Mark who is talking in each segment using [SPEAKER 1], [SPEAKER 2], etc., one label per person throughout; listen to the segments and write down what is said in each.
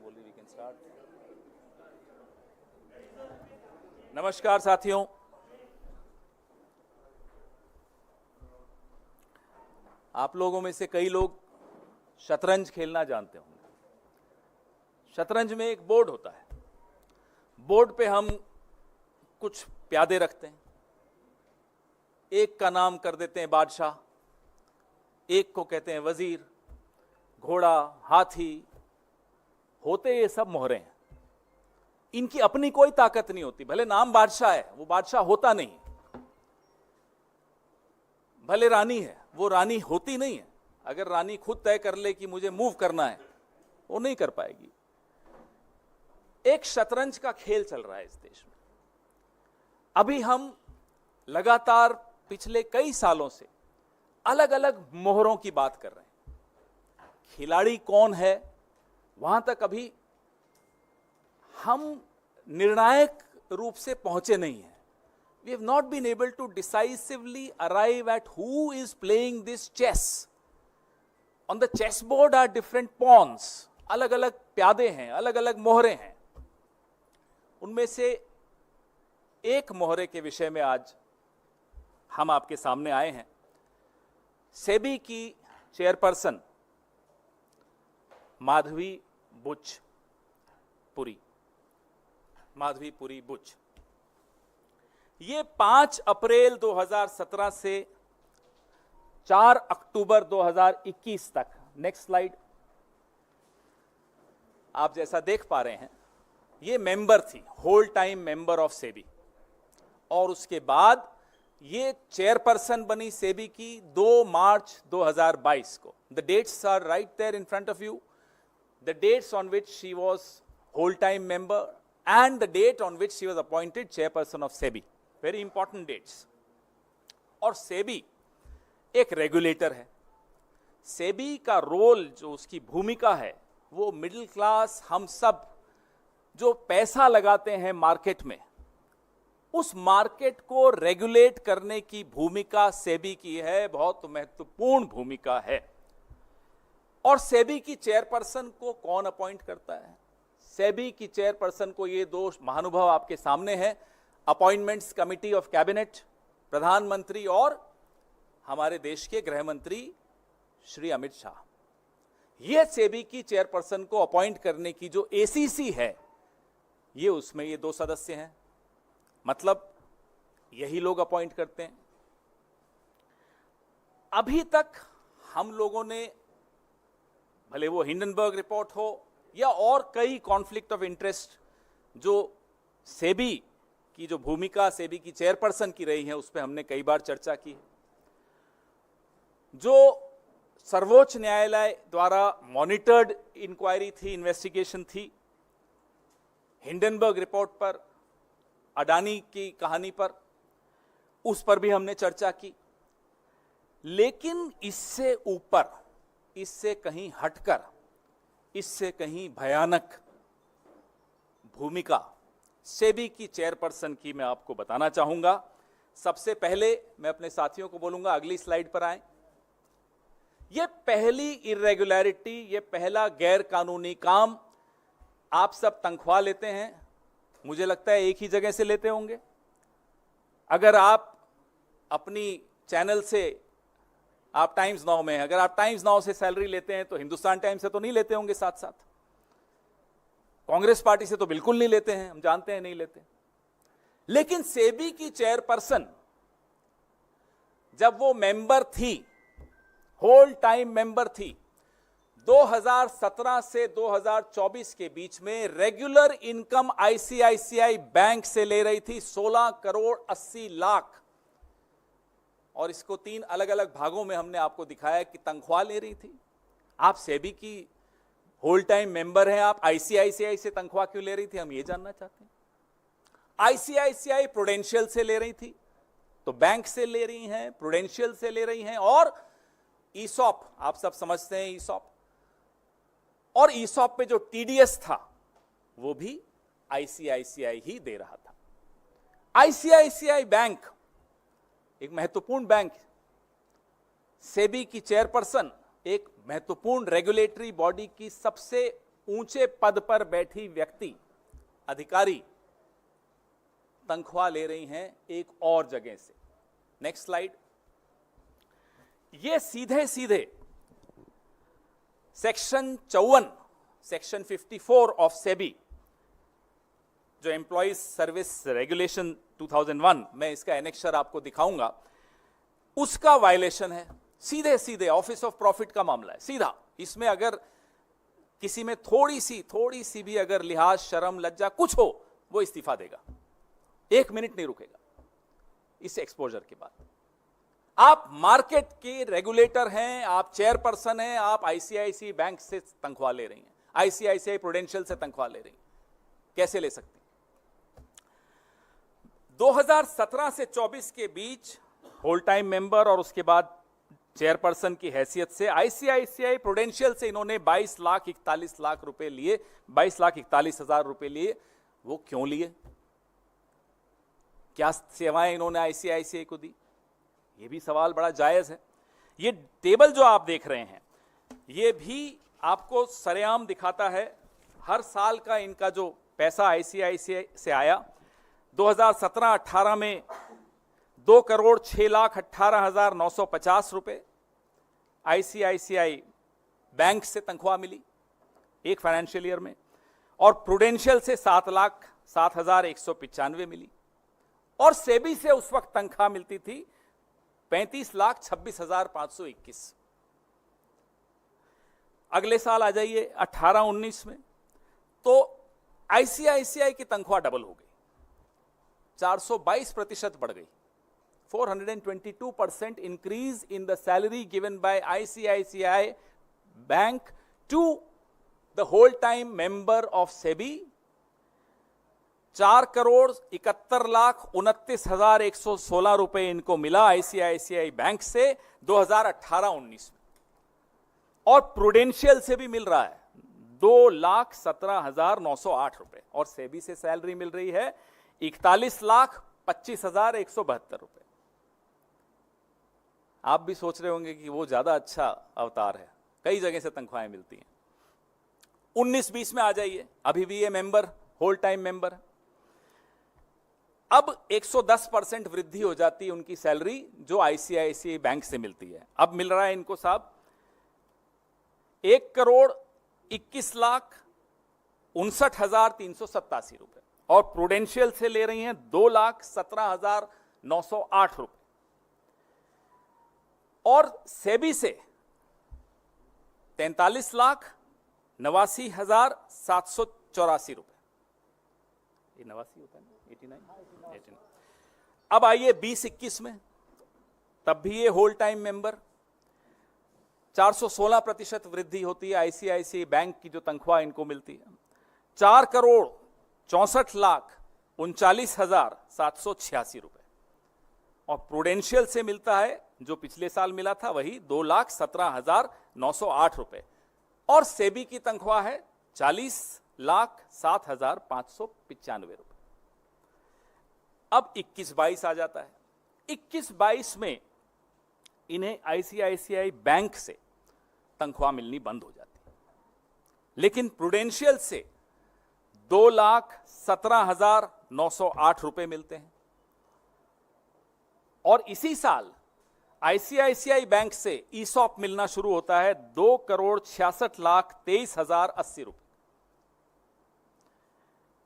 [SPEAKER 1] बोली we can start. नमस्कार साथियों, आप लोगों में से कई लोग शतरंज खेलना जानते होंगे। शतरंज में एक बोर्ड होता है, बोर्ड पे हम कुछ प्यादे रखते हैं। एक का नाम कर देते हैं बादशाह, एक को कहते हैं वजीर, घोड़ा, हाथी, होते ये सब मोहरे हैं। इनकी अपनी कोई ताकत नहीं होती। भले नाम बादशाह है, वो बादशाह होता नहीं। भले रानी है, वो रानी होती नहीं है। अगर रानी खुद तय कर ले कि मुझे मूव करना है, वो नहीं कर पाएगी। एक शतरंज का खेल चल रहा है इस देश में। अभी हम लगातार पिछले कई सालों से अलग अलग मोहरों की बात कर रहे हैं। खिलाड़ी कौन है, वहां तक अभी हम निर्णायक रूप से पहुंचे नहीं हैं। We have not been able to decisively arrive at who is playing this chess. On the chessboard are different pawns. अलग अलग प्यादे हैं, अलग अलग मोहरे हैं। उनमें से एक मोहरे के विषय में आज हम आपके सामने आए हैं। सेबी की चेयरपर्सन माधवी बुच, ये 5 अप्रैल 2017 से 4 अक्टूबर 2021 तक, नेक्स्ट स्लाइड, आप जैसा देख पा रहे हैं, ये मेंबर थी, whole time member of SEBI. और उसके बाद ये चेयरपर्सन बनी सेबी की 2 मार्च 2022 को। The dates are right there in front of you, the dates on which she was whole time member and the date on which she was appointed chairperson of SEBI. Very important dates. और SEBI एक regulator है। SEBI का role, जो उसकी भूमिका है, वो middle class, हम सब जो पैसा लगाते हैं मार्केट में, उस मार्केट को रेगुलेट करने की भूमिका SEBI की है, बहुत महत्वपूर्ण भूमिका है। और SEBI की चेयरपर्सन को कौन अपॉइंट करता है? सेबी की चेयरपर्सन को ये 2 महानुभाव आपके सामने हैं, अपॉइंटमेंट्स कमिटी ऑफ कैबिनेट, प्रधानमंत्री और हमारे देश के गृह मंत्री श्री अमित शाह। ये सेबी की चेयरपर्सन को अपॉइंट करने की जो एसीसी है, ये उसमें ये 2 सदस्य हैं। मतलब यही लोग अपॉइंट करते हैं। अभी तक हम लोगों ने, भले वो हिंडनबर्ग रिपोर्ट हो या और कई कॉन्फ्लिक्ट ऑफ इंटरेस्ट जो सेबी की जो भूमिका सेबी की चेयरपर्सन की रही है, उस पर हमने कई बार चर्चा की। जो सर्वोच्च न्यायालय द्वारा मॉनिटर्ड इंक्वायरी थी, इन्वेस्टिगेशन थी, हिंडनबर्ग रिपोर्ट पर, अडानी की कहानी पर, उस पर भी हमने चर्चा की। लेकिन इससे ऊपर, इससे कहीं हटकर, इससे कहीं भयानक भूमिका सेबी की चेयरपर्सन की मैं आपको बताना चाहूंगा। सबसे पहले मैं अपने साथियों को बोलूंगा, अगली स्लाइड पर आए। यह पहली इरेगुलरिटी, यह पहला गैर कानूनी काम। आप सब तनख्वाह लेते हैं, मुझे लगता है एक ही जगह से लेते होंगे। अगर आप अपनी चैनल से, आप टाइम्स नाउ में हैं, अगर आप टाइम्स नाउ से सैलरी लेते हैं तो हिंदुस्तान टाइम्स से तो नहीं लेते होंगे। साथ साथ कांग्रेस पार्टी से तो बिल्कुल नहीं लेते हैं, हम जानते हैं नहीं लेते। लेकिन सेबी की चेयरपर्सन जब वो मेंबर थी, होल टाइम मेंबर थी, 2017 से 2024 के बीच में रेगुलर इनकम आईसीआईसीआई बैंक से ले रही थी 16 करोड़ 80 लाख। और इसको 3 अलग अलग भागों में हमने आपको दिखाया कि तनख्वाह ले रही थी। आप सेबी की होल टाइम मेंबर हैं, आप आईसीआईसीआई से तनख्वाह क्यों ले रही थी, हम ये जानना चाहते हैं। आईसीआईसीआई प्रूडेंशियल से ले रही थी, तो बैंक से ले रही हैं, प्रूडेंशियल से ले रही हैं। और ईसॉप, आप सब समझते हैं ईसॉप, और ईसॉप पे जो टीडीएस था वो भी आईसीआईसीआई ही दे रहा था। आईसीआईसीआई बैंक एक महत्वपूर्ण बैंक, सेबी की चेयरपर्सन एक महत्वपूर्ण रेगुलेटरी बॉडी की सबसे ऊंचे पद पर बैठी व्यक्ति, अधिकारी तनख्वाह ले रही हैं एक और जगह से। Next slide. ये सीधे सीधे सेक्शन 54, सेक्शन 54 ऑफ सेबी, जो एम्प्लॉइज सर्विस रेगुलेशन 2001, मैं इसका एनेक्शर आपको दिखाऊंगा, उसका वायलेशन है। सीधे सीधे ऑफिस ऑफ प्रॉफिट का मामला है, सीधा। इसमें अगर किसी में थोड़ी सी भी अगर लिहाज, शर्म, लज्जा कुछ हो, वो इस्तीफा देगा, 1 मिनट नहीं रुकेगा इस एक्सपोजर के बाद। आप मार्केट के रेगुलेटर हैं, आप चेयरपर्सन हैं, आप आईसीआईसीआई बैंक से तनख्वाह ले रही हैं, आईसीआईसीआई प्रूडेंशियल से तनख्वाह ले रही हैं, कैसे ले सकती? 2017 से 24 के बीच होल टाइम मेंबर और उसके बाद चेयरपर्सन की हैसियत से आईसीआईसीआई प्रूडेंशियल से इन्होंने 22,41,00,000 रुपए लिए, 22,41,000 रुपए लिए। वो क्यों लिए? क्या सेवाएं इन्होंने आईसीआईसीआई को दी? ये भी सवाल बड़ा जायज है। ये टेबल जो आप देख रहे हैं, ये भी आपको सरेआम दिखाता है हर साल का इनका जो पैसा आईसीआईसीआई से आया। 2017-18 में 2,06,18,950 रुपए आईसीआईसीआई बैंक से तनख्वाह मिली एक फाइनेंशियल ईयर में, और प्रूडेंशियल से 7,07,195 मिली, और सेबी से उस वक्त तनख्वाह मिलती थी 35,26,521। अगले साल आ जाइए 18-19 में, तो आईसीआईसीआई की तनख्वाह डबल हो गई, 422% बढ़ गई। 422% increase in the salary given by ICICI Bank to the whole-time member of SEBI। 4,71,29,116 रुपए इनको मिला आईसीआईसीआई बैंक से 2018-19 में, और प्रूडेंशियल से भी मिल रहा है 2,17,908 रुपए, और सेबी से सैलरी मिल रही है 41,25,172 रुपए। आप भी सोच रहे होंगे कि वो ज्यादा अच्छा अवतार है, कई जगह से तनख्वाहें मिलती हैं। 19-20 में आ जाइए, अभी भी ये मेंबर होल टाइम मेंबर। अब 110% वृद्धि हो जाती है उनकी सैलरी जो आईसीआईसीआई बैंक से मिलती है। अब मिल रहा है इनको साहब 1,21,59,387 रुपए, और प्रूडेंशियल से ले रही हैं 2,17,908 रुपए, और सेबी से 43,89,784 रुपए। ये 89 होता है ना, 89। अब आइए 20-21 में, तब भी ये होल टाइम मेंबर, 416% वृद्धि होती है आईसीआईसीआई बैंक की जो तनख्वाह इनको मिलती है, 4,64,39,786 रुपए, और प्रूडेंशियल से मिलता है जो पिछले साल मिला था वही 2,17,908 रुपए, और सेबी की तनख्वाह है 40,07,595 रुपए। अब 21-22 आ जाता है। 21-22 में इन्हें आईसीआईसीआई बैंक से तनख्वाह मिलनी बंद हो जाती है, लेकिन प्रूडेंशियल से 2,17,908 रुपए मिलते हैं, और इसी साल आईसीआईसीआई बैंक से ईसॉप मिलना शुरू होता है 2,66,23,080 रुपए।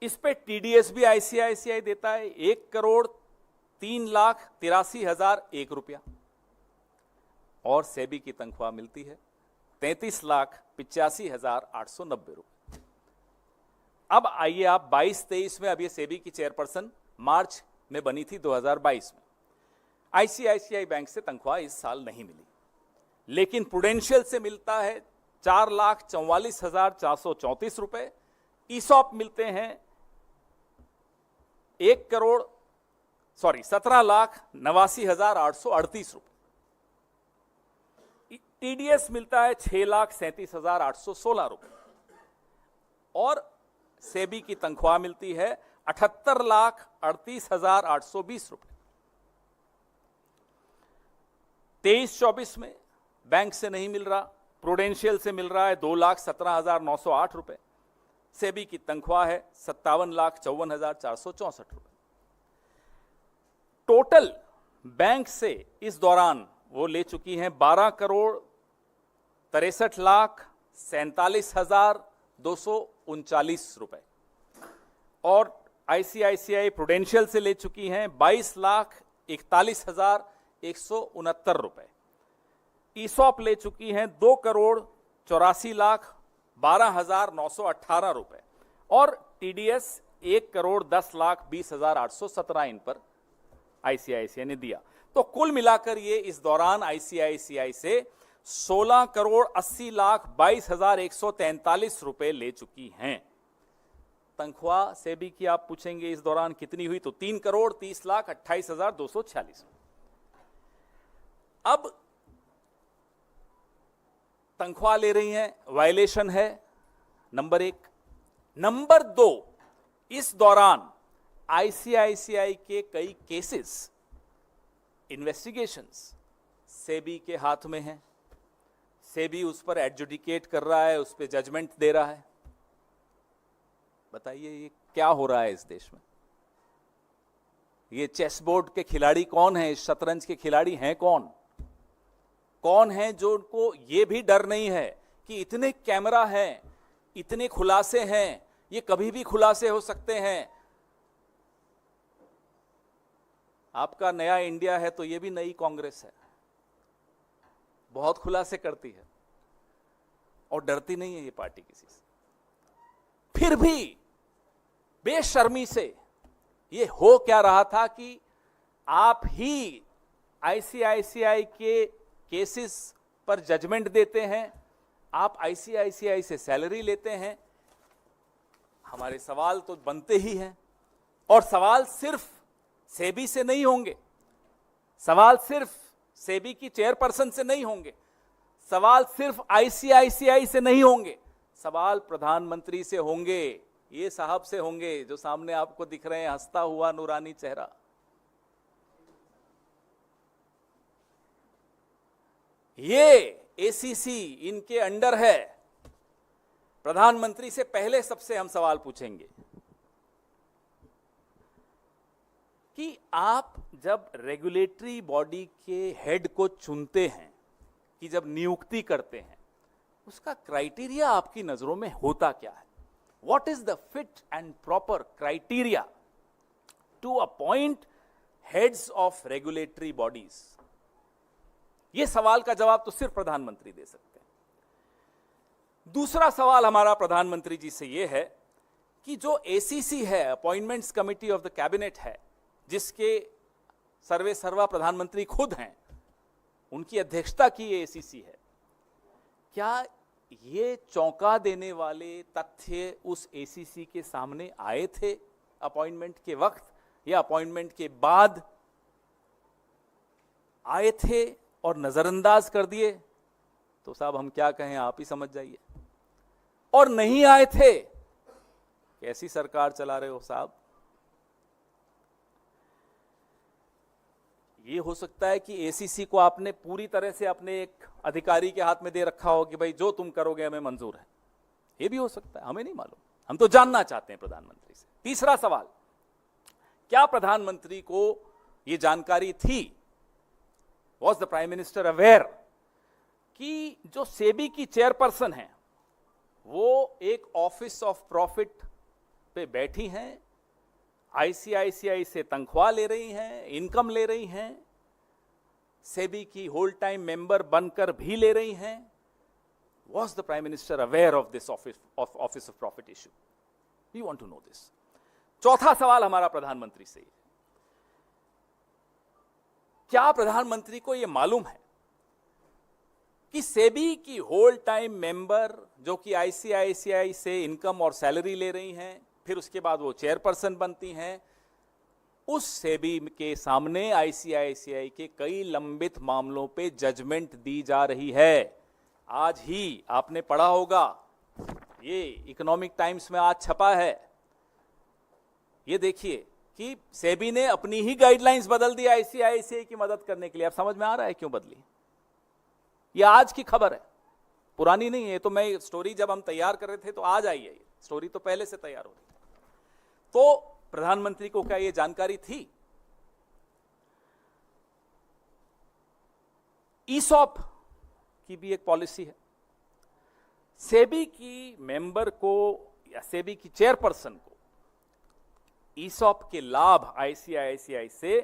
[SPEAKER 1] इस पे टीडीएस भी आईसीआईसीआई देता है 1,03,83,001 रुपया, और सेबी की तनख्वाह मिलती है 33,85,890 रुपए। अब आइए आप 22-23 में, अब ये सेबी की चेयरपर्सन मार्च में बनी थी 2022 में। आईसीआईसीआई बैंक से तनख्वाह इस साल नहीं मिली, लेकिन प्रूडेंशियल से मिलता है 4,44,434 रुपए, ईसॉप मिलते हैं 17,89,838 रुपए, टीडीएस मिलता है 6,37,816 रुपए, और सेबी की तनख्वाह मिलती है 78,38,820 रुपए। 23-24 में बैंक से नहीं मिल रहा, प्रूडेंशियल से मिल रहा है 2,17,908 रुपए, सेबी की तनख्वाह है 57,54,464 रुपए। टोटल बैंक से इस दौरान वो ले चुकी हैं 12,63,47,239 रुपए, और आईसीआईसीआई प्रूडेंशियल से ले चुकी हैं 22,41,169 रुपए। ईसॉप ले चुकी हैं 2,84,12,918 रुपए, और टीडीएस 1,10,20,817 इन पर आईसीआईसीआई ने दिया। तो कुल मिलाकर ये इस दौरान आईसीआईसीआई से 16,80,22,143 रुपए ले चुकी हैं। तनख्वाह सेबी की आप पूछेंगे इस दौरान कितनी हुई, तो 3,30,28,246। अब तनख्वाह ले रही हैं, वायलेशन है नंबर 1। नंबर 2, इस दौरान आईसीआईसीआई के कई केसेस, इन्वेस्टिगेशंस सेबी के हाथ में हैं। सेबी उस पर एडजुडिकेट कर रहा है, उस पर जजमेंट दे रहा है। बताइए ये क्या हो रहा है इस देश में? ये चेस बोर्ड के खिलाड़ी कौन है? शतरंज के खिलाड़ी हैं कौन? कौन है जो उनको ये भी डर नहीं है कि इतने कैमरा हैं, इतने खुलासे हैं, ये कभी भी खुलासे हो सकते हैं। आपका नया इंडिया है तो ये भी नई कांग्रेस है, बहुत खुलासे करती है और डरती नहीं है ये पार्टी किसी से। फिर भी बेशर्मी से ये हो क्या रहा था कि आप ही आईसीआईसीआई के केसेस पर जजमेंट देते हैं, आप आईसीआईसीआई से सैलरी लेते हैं। हमारे सवाल तो बनते ही हैं, और सवाल सिर्फ सेबी से नहीं होंगे, सवाल सिर्फ सेबी की चेयरपर्सन से नहीं होंगे, सवाल सिर्फ आईसीआईसीआई से नहीं होंगे, सवाल प्रधानमंत्री से होंगे। ये साहब से होंगे जो सामने आपको दिख रहे हैं, हंसता हुआ नूरानी चेहरा। ये एसीसी इनके अंडर है। प्रधानमंत्री से पहले सबसे हम सवाल पूछेंगे कि आप जब रेगुलेटरी बॉडी के हेड को चुनते हैं, कि जब नियुक्ति करते हैं, उसका क्राइटेरिया आपकी नजरों में होता क्या है? What is the fit and proper criteria to appoint heads of regulatory bodies? यह सवाल का जवाब तो सिर्फ प्रधानमंत्री दे सकते हैं। दूसरा सवाल हमारा प्रधानमंत्री जी से यह है कि जो एसीसी है, appointments committee of the cabinet है, जिसके सर्वे सर्वा प्रधानमंत्री खुद हैं, उनकी अध्यक्षता की ये एसीसी है, क्या ये चौंका देने वाले तथ्य उस एसीसी के सामने आए थे अपॉइंटमेंट के वक्त, या अपॉइंटमेंट के बाद आए थे और नजरअंदाज कर दिए? तो साहब हम क्या कहें, आप ही समझ जाइए। और नहीं आए थे, कैसी सरकार चला रहे हो साहब? ये हो सकता है कि एसीसी को आपने पूरी तरह से अपने एक अधिकारी के हाथ में दे रखा हो कि भाई जो तुम करोगे हमें मंजूर है। ये भी हो सकता है, हमें नहीं मालूम, हम तो जानना चाहते हैं प्रधानमंत्री से। तीसरा सवाल, क्या प्रधानमंत्री को यह जानकारी थी, was the prime minister aware, कि जो सेबी की चेयरपर्सन है वो एक ऑफिस ऑफ प्रॉफिट पे बैठी हैं, आईसीआईसीआई से तनख्वाह ले रही हैं, इनकम ले रही हैं, सेबी की होल टाइम मेंबर बनकर भी ले रही हैं? Was the prime minister aware of this office of profit issue? We want to know this. चौथा सवाल हमारा प्रधानमंत्री से, क्या प्रधानमंत्री को यह मालूम है कि सेबी की होल टाइम मेंबर जो कि आईसीआईसीआई से इनकम और सैलरी ले रही हैं, फिर उसके बाद वो चेयरपर्सन बनती हैं, उस सेबी के सामने आईसीआईसीआई के कई लंबित मामलों पे जजमेंट दी जा रही है? आज ही आपने पढ़ा होगा, ये इकोनॉमिक टाइम्स में आज छपा है, ये देखिए कि सेबी ने अपनी ही गाइडलाइंस बदल दी आईसीआईसीआई की मदद करने के लिए। अब समझ में आ रहा है क्यों बदली? ये आज की खबर है, पुरानी नहीं है। तो मैं स्टोरी जब हम तैयार कर रहे थे तो आज आई है। स्टोरी तो पहले से तैयार हो रही थी। तो प्रधानमंत्री को क्या यह जानकारी थी? ईसॉप की भी एक पॉलिसी है। सेबी की मेंबर को या सेबी की चेयरपर्सन को ईसॉप के लाभ आईसीआईसीआई से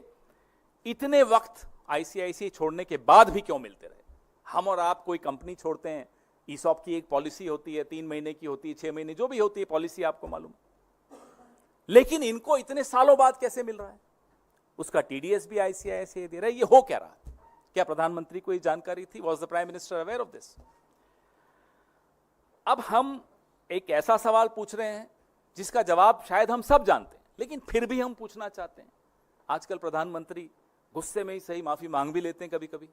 [SPEAKER 1] इतने वक्त आईसीआईसीआई छोड़ने के बाद भी क्यों मिलते रहे? हम और आप कोई कंपनी छोड़ते हैं, ईसॉप की एक पॉलिसी होती है, 3 महीने की होती है, 6 महीने, जो भी होती है पॉलिसी, आपको मालूम। लेकिन इनको इतने सालों बाद कैसे मिल रहा है? उसका टीडीएस भी आईसीआईसीआई दे रहा है। ये हो क्या रहा है? क्या प्रधानमंत्री को ये जानकारी थी? Was the prime minister aware of this? अब हम एक ऐसा सवाल पूछ रहे हैं जिसका जवाब शायद हम सब जानते हैं, लेकिन फिर भी हम पूछना चाहते हैं। आजकल प्रधानमंत्री गुस्से में ही सही माफी मांग भी लेते हैं, कभी कभी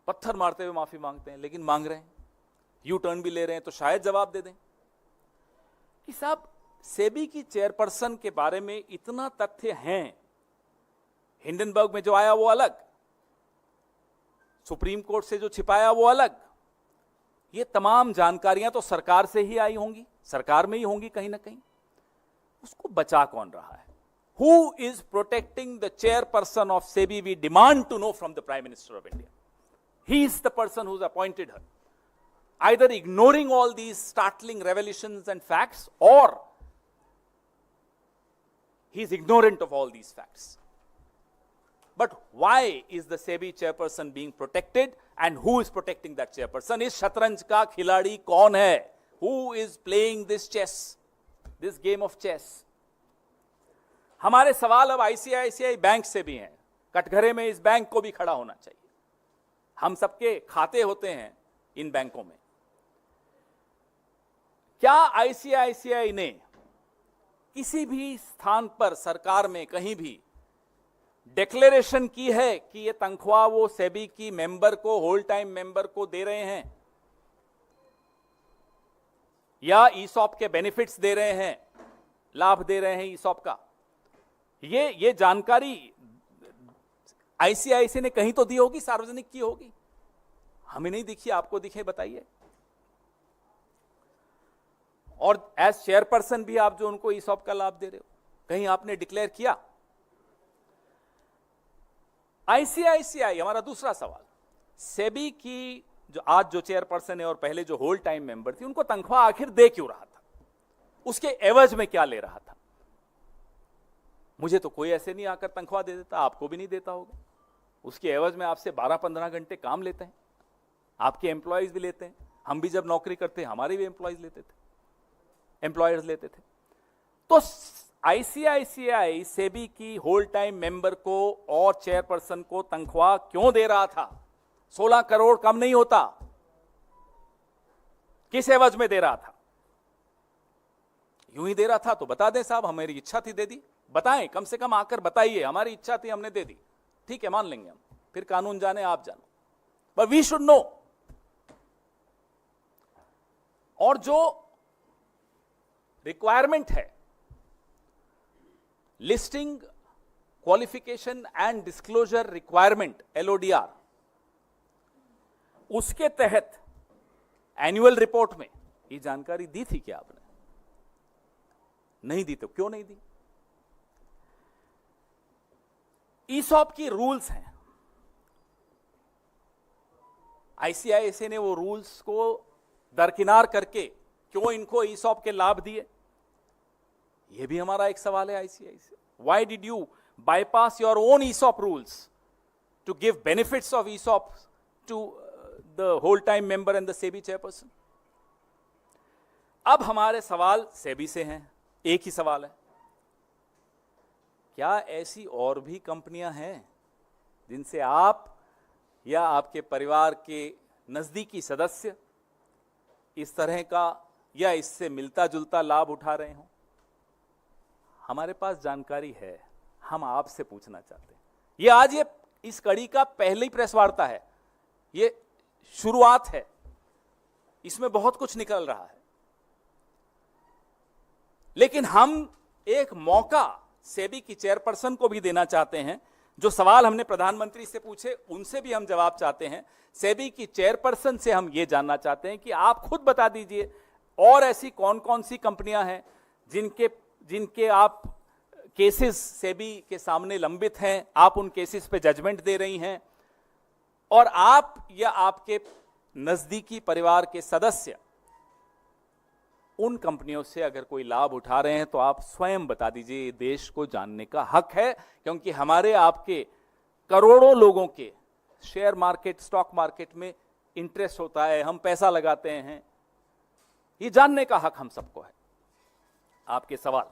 [SPEAKER 1] पत्थर मारते हुए माफी मांगते हैं, लेकिन मांग रहे हैं, यू टर्न भी ले रहे हैं, तो शायद जवाब दे दें कि साहब सेबी की चेयरपर्सन के बारे में इतना तथ्य हैं, हिंडनबर्ग में जो आया वो अलग, सुप्रीम कोर्ट से जो छिपाया वो अलग, ये तमाम जानकारियां तो सरकार से ही आई होंगी, सरकार में ही होंगी कहीं ना कहीं। उसको बचा कौन रहा है? Who is protecting the chairperson of SEBI? We demand to know from the Prime Minister of India. He is the person who's appointed her. Either ignoring all these startling revelations and facts, or he's ignorant of all these facts. But why is the SEBI chairperson being protected, and who is protecting that chairperson? इस शतरंज का खिलाड़ी कौन है? Who is playing this chess, this game of chess? हमारे सवाल अब ICICI bank से भी हैं। कटघरे में इस बैंक को भी खड़ा होना चाहिए। हम सबके खाते होते हैं इन बैंकों में। क्या आईसीआईसीआई ने किसी भी स्थान पर, सरकार में कहीं भी डिक्लेरेशन की है कि ये तनख्वाह वो सेबी की मेंबर को, होल टाइम मेंबर को दे रहे हैं, या ईसॉप के बेनिफिट्स दे रहे हैं, लाभ दे रहे हैं ईसॉप का? ये जानकारी आईसीआईसीआई ने कहीं तो दी होगी, सार्वजनिक की होगी। हमें नहीं दिखी, आपको दिखे, बताइए। और एज चेयरपर्सन भी आप जो उनको ईसॉप का लाभ दे रहे हो, कहीं आपने डिक्लेयर किया? आईसीआईसीआई, हमारा दूसरा सवाल, सेबी की जो आज जो चेयरपर्सन है और पहले जो होल टाइम मेंबर थी, उनको तनख्वाह आखिर दे क्यों रहा था? उसके एवज में क्या ले रहा था? मुझे तो कोई ऐसे नहीं आकर तनख्वाह दे देता, आपको भी नहीं देता होगा। उसके एवज में आपसे 12-15 घंटे काम लेते हैं, आपके एम्प्लॉयज भी लेते हैं। हम भी जब नौकरी करते हैं, हमारे भी एम्प्लॉयज लेते थे, एम्प्लॉयर्स लेते थे। तो आईसीआईसीआई सेबी की होल टाइम मेंबर को और चेयरपर्सन को तनख्वाह क्यों दे रहा था? 16 करोड़ कम नहीं होता। किस एवज में दे रहा था? यूं ही दे रहा था तो बता दें साहब, हमारी इच्छा थी, दे दी। बताएं, कम से कम आकर बताइए, हमारी इच्छा थी, हमने दे दी। ठीक है, मान लेंगे हम, फिर कानून जाने आप जानो, बट वी शुड नो। और जो रिक्वायरमेंट है, listing qualification and disclosure requirement, LODR, उसके तहत एनुअल रिपोर्ट में ये जानकारी दी थी क्या आपने? नहीं दी तो क्यों नहीं दी? ईसॉप की रूल्स हैं, आईसीआईसीआई ने वो रूल्स को दरकिनार करके क्यों इनको ईसॉप के लाभ दिए? ये भी हमारा एक सवाल है ICICI. Why did you bypass your own ESOP rules to give benefits of ESOP to the whole time member and the SEBI chairperson? अब हमारे सवाल सेबी से हैं, एक ही सवाल है, क्या ऐसी और भी कंपनियां हैं जिनसे आप या आपके परिवार के नजदीकी सदस्य इस तरह का या इससे मिलता जुलता लाभ उठा रहे हो? हमारे पास जानकारी है, हम आपसे पूछना चाहते हैं। ये आज ये इस कड़ी का पहली प्रेस वार्ता है, ये शुरुआत है, इसमें बहुत कुछ निकल रहा है, लेकिन हम एक मौका सेबी की चेयरपर्सन को भी देना चाहते हैं। जो सवाल हमने प्रधानमंत्री से पूछे उनसे भी हम जवाब चाहते हैं। सेबी की चेयरपर्सन से हम ये जानना चाहते हैं कि आप खुद बता दीजिए, और ऐसी कौन कौन सी कंपनियां हैं जिनके आप केसेस सेबी के सामने लंबित हैं, आप उन केसेस पे जजमेंट दे रही हैं, और आप या आपके नजदीकी परिवार के सदस्य उन कंपनियों से अगर कोई लाभ उठा रहे हैं तो आप स्वयं बता दीजिए। ये देश को जानने का हक है, क्योंकि हमारे आपके करोड़ों लोगों के शेयर मार्केट, स्टॉक मार्केट में इंटरेस्ट होता है, हम पैसा लगाते हैं, ये जानने का हक हम सबको है। आपके सवाल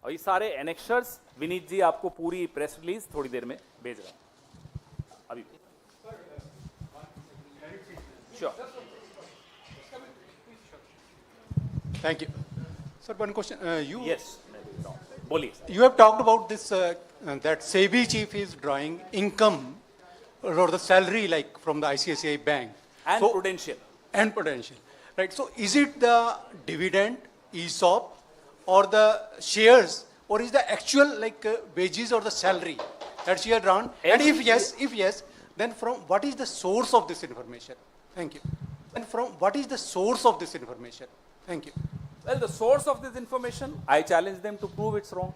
[SPEAKER 1] और ये सारे एनेक्शर्स विनीत जी आपको पूरी प्रेस रिलीज थोड़ी देर में भेज रहे हैं अभी। Sure.
[SPEAKER 2] Thank you. Sir, one question.
[SPEAKER 1] Yes. बोलिए।
[SPEAKER 2] You have talked about this, that SEBI chief is drawing income or the salary like from the ICICI Bank.
[SPEAKER 1] And
[SPEAKER 2] So-
[SPEAKER 1] Prudential.
[SPEAKER 2] And Prudential. Right. So is it the dividend, ESOP, or the shares, or is the actual like wages or the salary that she had drawn? And if yes, then from what is the source of this information? Thank you. And from what is the source of this information? Thank you.
[SPEAKER 1] Well, the source of this information, I challenge them to prove it's wrong.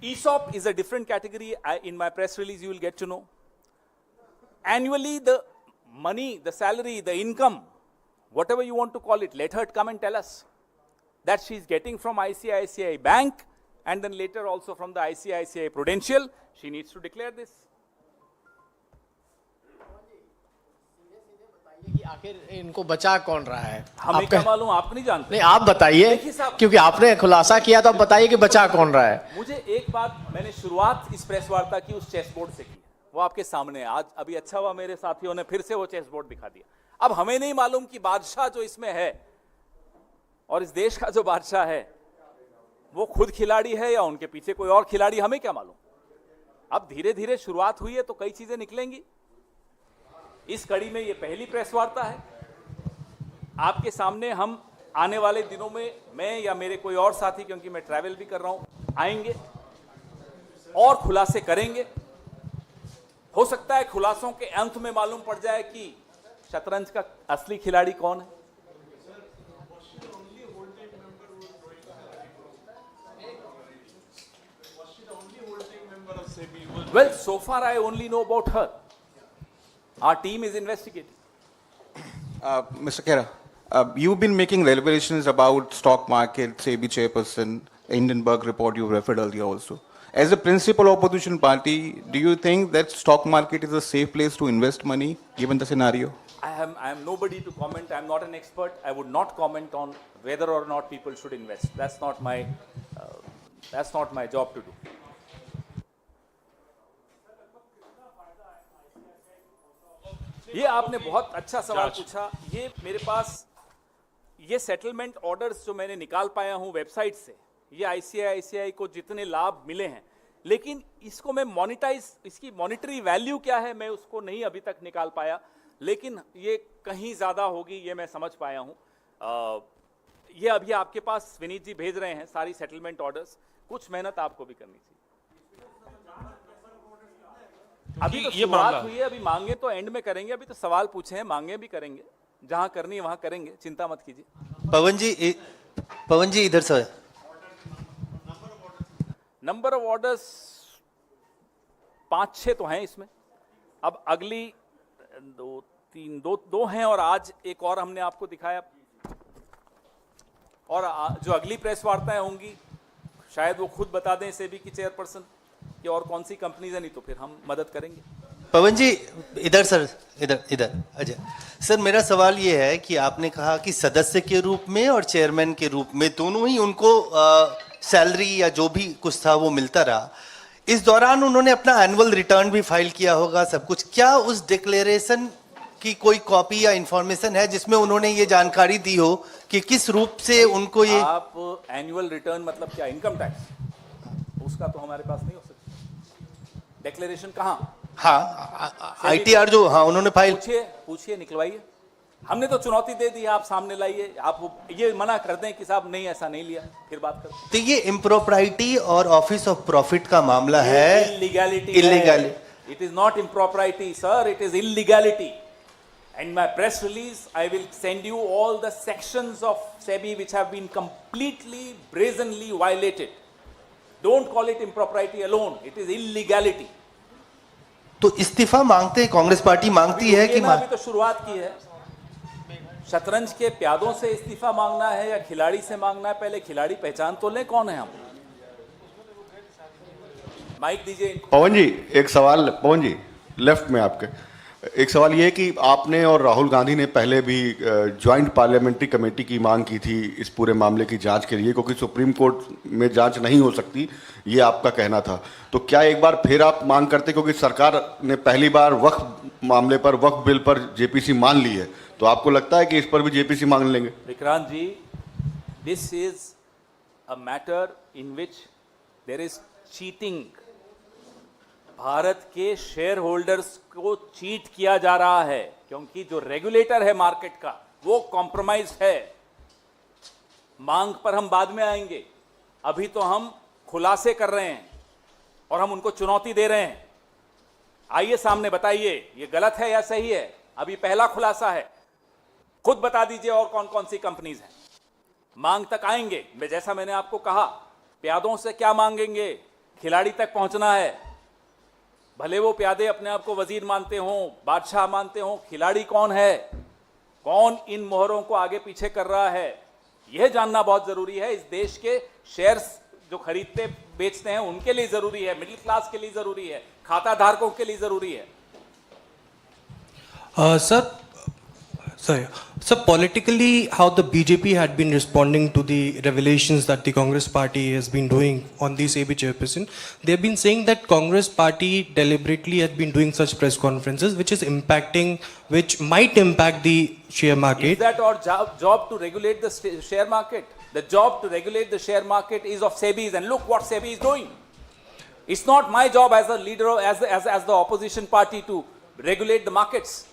[SPEAKER 1] ESOP is a different category. In my press release, you will get to know. Annually, the money, the salary, the income, whatever you want to call it, let her come and tell us that she's getting from ICICI Bank and then later also from the ICICI Prudential. She needs to declare this.
[SPEAKER 3] कि आखिर इनको बचा कौन रहा है?
[SPEAKER 1] हमें क्या मालूम, आप नहीं जानते।
[SPEAKER 3] नहीं, आप बताइए,
[SPEAKER 1] देखिए साहब,
[SPEAKER 3] क्योंकि आपने खुलासा किया तो आप बताइए कि बचा कौन रहा है।
[SPEAKER 1] मुझे एक बात, मैंने शुरुआत इस प्रेस वार्ता की उस चेस बोर्ड से की, वो आपके सामने है। आज अभी अच्छा हुआ मेरे साथियों ने फिर से वो चेस बोर्ड दिखा दिया। अब हमें नहीं मालूम कि बादशाह जो इसमें है और इस देश का जो बादशाह है वो खुद खिलाड़ी है या उनके पीछे कोई और खिलाड़ी, हमें क्या मालूम। अब धीरे धीरे शुरुआत हुई है तो कई चीजें निकलेंगी। इस कड़ी में ये पहली प्रेस वार्ता है। आपके सामने हम आने वाले दिनों में, मैं या मेरे कोई और साथी, क्योंकि मैं ट्रैवल भी कर रहा हूं, आएंगे और खुलासे करेंगे। हो सकता है खुलासों के अंत में मालूम पड़ जाए कि शतरंज का असली खिलाड़ी कौन है। Well, so far I only know about her. Our team is investigating.
[SPEAKER 4] Mr. Khera, you've been making revelations about stock market, SEBI chairperson, Hindenburg report you referred earlier also. As a principal opposition party, do you think that stock market is a safe place to invest money given the scenario?
[SPEAKER 1] I am nobody to comment. I am not an expert. I would not comment on whether or not people should invest. That's not my job to do. ये आपने बहुत अच्छा सवाल पूछा। ये मेरे पास ये settlement orders जो मैंने निकाल पाया हूं वेबसाइट से, ये आईसीआईसीआई को जितने लाभ मिले हैं, लेकिन इसको मैं मोनिटाइज, इसकी मॉनिटरी वैल्यू क्या है मैं उसको नहीं अभी तक निकाल पाया, लेकिन ये कहीं ज्यादा होगी ये मैं समझ पाया हूं। ये अभी आपके पास विनीत जी भेज रहे हैं सारी सेटलमेंट ऑर्डर्स। कुछ मेहनत आपको भी करनी चाहिए। अभी तो शुरुआत हुई है, अभी मांगे तो एंड में करेंगे। अभी तो सवाल पूछे हैं, मांगे भी करेंगे, जहां करनी है वहां करेंगे, चिंता मत कीजिए।
[SPEAKER 5] पवन जी इधर से।
[SPEAKER 1] नंबर ऑफ ऑर्डर्स 5-6 तो हैं इसमें। अब अगली 2 हैं और आज एक और हमने आपको दिखाया, और जो अगली प्रेस वार्ताएं होंगी शायद वो खुद बता दें सेबी की चेयरपर्सन कि और कौन सी कंपनीज है, नहीं तो फिर हम मदद करेंगे।
[SPEAKER 5] पवन जी इधर सर, इधर अजय सर, मेरा सवाल ये है कि आपने कहा कि सदस्य के रूप में और चेयरमैन के रूप में दोनों ही उनको सैलरी या जो भी कुछ था वो मिलता रहा। इस दौरान उन्होंने अपना एनुअल रिटर्न भी फाइल किया होगा सब कुछ। क्या उस डिक्लेरेशन की कोई कॉपी या इंफॉर्मेशन है जिसमें उन्होंने ये जानकारी दी हो कि किस रूप से उनको ये?
[SPEAKER 1] आप एनुअल रिटर्न मतलब क्या, इनकम टैक्स? उसका तो हमारे पास नहीं हो सकता। डिक्लेरेशन कहाँ?
[SPEAKER 5] हाँ, आईटीआर जो, हाँ उन्होंने फाइल।
[SPEAKER 1] पूछिए निकलवाइए। हमने तो चुनौती दे दी, आप सामने लाइए। आप ये मना कर दें कि साहब नहीं ऐसा नहीं लिया, फिर बात करते।
[SPEAKER 5] तो ये इम्प्रोप्राइटी और ऑफिस ऑफ प्रॉफिट का मामला है।
[SPEAKER 1] Illegality.
[SPEAKER 5] Illegality.
[SPEAKER 1] It is not impropriety sir, it is illegality. In my press release, I will send you all the sections of SEBI which have been completely, brazenly violated. Don't call it impropriety alone. It is illegality.
[SPEAKER 5] तो इस्तीफा मांगते हैं, Congress party मांगती है कि
[SPEAKER 1] अभी तो शुरुआत की है। शतरंज के प्यादों से इस्तीफा मांगना है या खिलाड़ी से मांगना है? पहले खिलाड़ी पहचान तो ले कौन है हम। माइक दीजिए।
[SPEAKER 6] पवन जी, एक सवाल, पवन जी लेफ्ट में आपके, एक सवाल ये है कि आपने और राहुल गांधी ने पहले भी ज्वाइंट पार्लियामेंट्री कमेटी की मांग की थी इस पूरे मामले की जांच के लिए, क्योंकि सुप्रीम कोर्ट में जांच नहीं हो सकती, ये आपका कहना था। तो क्या एक बार फिर आप मांग करते, क्योंकि सरकार ने पहली बार वक्फ मामले पर, वक्फ बिल पर जेपीसी मान ली है, तो आपको लगता है कि इस पर भी जेपीसी मांग लेंगे?
[SPEAKER 1] Vikrant ji, this is a matter in which there is cheating. Bharat के शेयर होल्डर्स को चीट किया जा रहा है, क्योंकि जो रेगुलेटर है मार्केट का वो कॉम्प्रोमाइज है। मांग पर हम बाद में आएंगे, अभी तो हम खुलासे कर रहे हैं और हम उनको चुनौती दे रहे हैं। आइए सामने बताइए ये गलत है या सही है। अभी पहला खुलासा है, खुद बता दीजिए और कौन कौन सी कंपनीज हैं। मांग तक आएंगे, जैसा मैंने आपको कहा, प्यादों से क्या मांगेंगे, खिलाड़ी तक पहुंचना है। भले वो प्यादे अपने आप को वजीर मानते हों, बादशाह मानते हों, खिलाड़ी कौन है, कौन इन मोहरों को आगे पीछे कर रहा है, यह जानना बहुत जरूरी है। इस देश के शेयर्स जो खरीदते बेचते हैं उनके लिए जरूरी है, मिडिल क्लास के लिए जरूरी है, खाता धारकों के लिए जरूरी है।
[SPEAKER 7] Sir, politically, how the BJP had been responding to the revelations that the Congress party has been doing on the SEBI chairperson, they've been saying that Congress party deliberately has been doing such press conferences, which might impact the share market.
[SPEAKER 1] Is that our job to regulate the share market? The job to regulate the share market is of SEBI's, and look what SEBI is doing. It's not my job as a leader, as the opposition party to regulate the markets.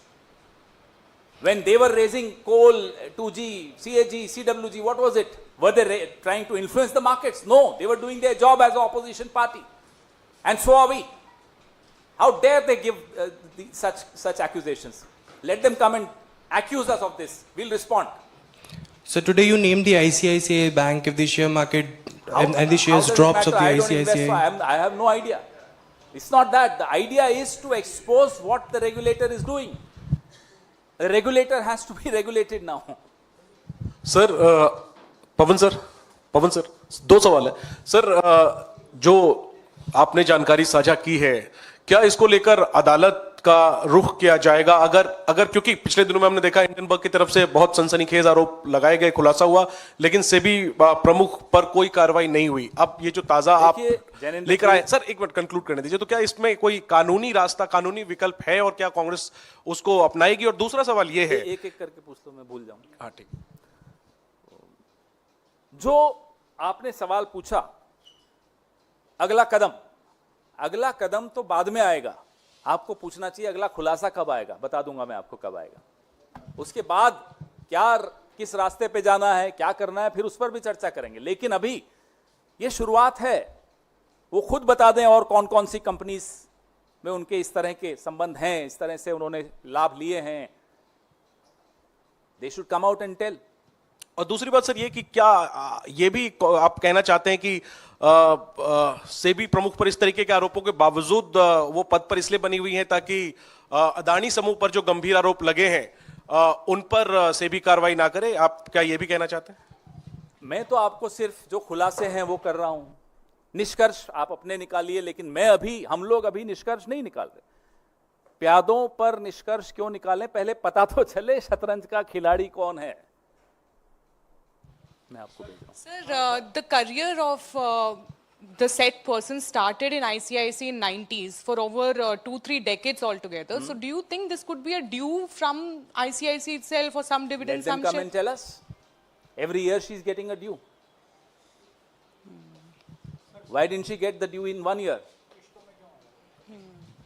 [SPEAKER 1] When they were raising coal, 2G, CAG, CWG, what was it? Were they trying to influence the markets? No, they were doing their job as an opposition party. And so are we. How dare they give such accusations? Let them come and accuse us of this. We'll respond.
[SPEAKER 7] So today you named the ICICI Bank. If the share market and the shares drops of the
[SPEAKER 1] I don't invest,
[SPEAKER 7] ICICI.
[SPEAKER 1] so I have no idea. It's not that. The idea is to expose what the regulator is doing. The regulator has to be regulated now.
[SPEAKER 8] Sir, Pawan sir, दो सवाल है sir. जो आपने जानकारी साझा की है, क्या इसको लेकर अदालत का रुख किया जाएगा? अगर क्योंकि पिछले दिनों में हमने देखा हिंडनबर्ग की तरफ से बहुत सनसनीखेज आरोप लगाए गए, खुलासा हुआ, लेकिन सेबी प्रमुख पर कोई कार्रवाई नहीं हुई। अब ये जो ताजा आप लेकर आए, सर एक मिनट कंक्लूड करने दीजिए, तो क्या इसमें कोई कानूनी रास्ता, कानूनी विकल्प है और क्या कांग्रेस उसको अपनाएगी? और दूसरा सवाल ये है,
[SPEAKER 1] एक एक करके पूछ लो, मैं भूल जाऊंगा।
[SPEAKER 8] हाँ ठीक।
[SPEAKER 1] जो आपने सवाल पूछा, अगला कदम तो बाद में आएगा। आपको पूछना चाहिए अगला खुलासा कब आएगा, बता दूंगा मैं आपको कब आएगा। उसके बाद किस रास्ते पे जाना है, क्या करना है, फिर उस पर भी चर्चा करेंगे। लेकिन अभी ये शुरुआत है, वो खुद बता दें और कौन कौन सी कंपनीज में उनके इस तरह के संबंध हैं, इस तरह से उन्होंने लाभ लिए हैं। They should come out and tell.
[SPEAKER 8] और दूसरी बात सर ये कि क्या ये भी आप कहना चाहते हैं कि सेबी प्रमुख पर इस तरीके के आरोपों के बावजूद वो पद पर इसलिए बनी हुई हैं ताकि अदानी समूह पर जो गंभीर आरोप लगे हैं उन पर सेबी कार्रवाई ना करे? आप क्या ये भी कहना चाहते हैं?
[SPEAKER 1] मैं तो आपको सिर्फ जो खुलासे हैं वो कर रहा हूं, निष्कर्ष आप अपने निकालिए, लेकिन हम लोग अभी निष्कर्ष नहीं निकाल रहे। प्यादों पर निष्कर्ष क्यों निकालें, पहले पता तो चले शतरंज का खिलाड़ी कौन है। मैं आपको भेज रहा हूं।
[SPEAKER 9] Sir, the career of the said person started in ICICI in 90s for over 2-3 decades altogether. So do you think this could be a due from ICICI itself or some dividend?
[SPEAKER 1] Let them come and tell us. Every year she is getting a due. Why didn't she get the due in 1 year?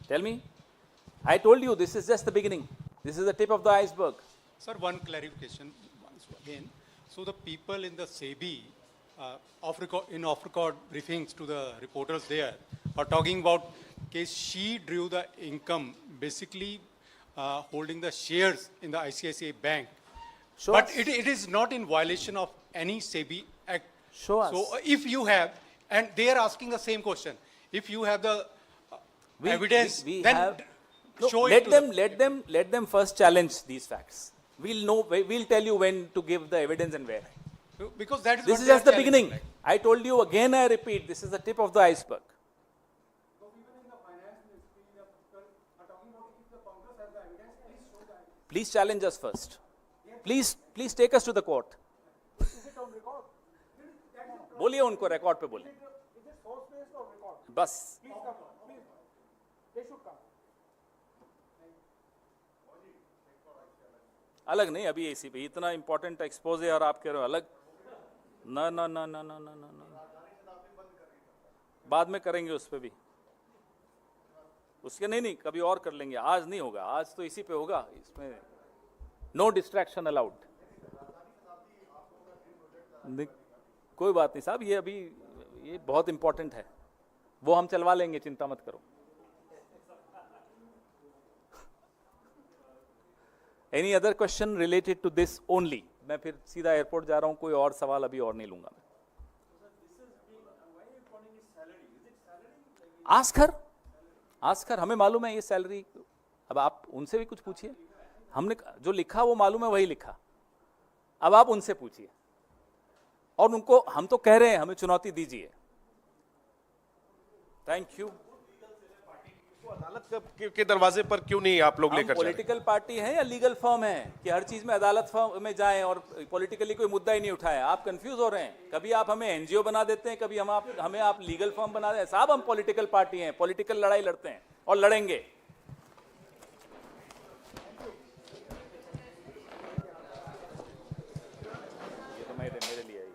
[SPEAKER 1] Tell me. I told you this is just the beginning. This is the tip of the iceberg.
[SPEAKER 2] Sir, one clarification once again. So the people in the SEBI, off-record briefings to the reporters there, are talking about case she drew the income basically holding the shares in the ICICI Bank.
[SPEAKER 1] Show
[SPEAKER 2] But
[SPEAKER 1] us.
[SPEAKER 2] it is not in violation of any SEBI Act.
[SPEAKER 1] Show us.
[SPEAKER 2] So if you have, and they are asking the same question, if you have the evidence,
[SPEAKER 1] we
[SPEAKER 2] then
[SPEAKER 1] have. No,
[SPEAKER 2] show
[SPEAKER 1] let
[SPEAKER 2] it to
[SPEAKER 1] them, let them first challenge these facts. We'll know. We'll tell you when to give the evidence and where.
[SPEAKER 2] because that is
[SPEAKER 1] This
[SPEAKER 2] what
[SPEAKER 1] is
[SPEAKER 2] they are
[SPEAKER 1] just the
[SPEAKER 2] challenging,
[SPEAKER 1] beginning.
[SPEAKER 2] like.
[SPEAKER 1] I told you again. I repeat. This is the tip of the iceberg. Please challenge us first. Please take us to the court. बोलिए उनको record पे बोलिए बस अलग नहीं अभी AC पे इतना इंपॉर्टेंट एक्सपोज है और आप कह रहे हो अलग ना ना ना ना ना ना ना ना बाद में करेंगे उस पे भी उसके नहीं कभी और कर लेंगे आज नहीं होगा आज तो इसी पे होगा इसमें नो डिस्ट्रैक्शन अलाउड कोई बात नहीं साहब ये अभी ये बहुत इंपॉर्टेंट है वो हम चलवा लेंगे चिंता मत करो any other question related to this only मैं फिर सीधा एयरपोर्ट जा रहा हूं कोई और सवाल अभी और नहीं लूंगा मैं आस्कर हमें मालूम है ये सैलरी अब आप उनसे भी कुछ पूछिए हमने जो लिखा वो मालूम है वही लिखा अब आप उनसे पूछिए और उनको हम तो कह रहे हैं हमें चुनौती दीजिए थैंक यू
[SPEAKER 8] अदालत के दरवाजे पर क्यों नहीं आप लोग
[SPEAKER 1] हम
[SPEAKER 8] लेकर जा रहे हैं?
[SPEAKER 1] पॉलिटिकल पार्टी है या लीगल फर्म है कि हर चीज में अदालत फर्म में जाएं और पॉलिटिकली कोई मुद्दा ही नहीं उठाएं आप कंफ्यूज हो रहे हैं कभी आप हमें एनजीओ बना देते हैं कभी हमें आप लीगल फर्म बना देते हैं साहब हम पॉलिटिकल पार्टी हैं पॉलिटिकल लड़ाई लड़ते हैं और लड़ेंगे ये तो मेरे लिए आई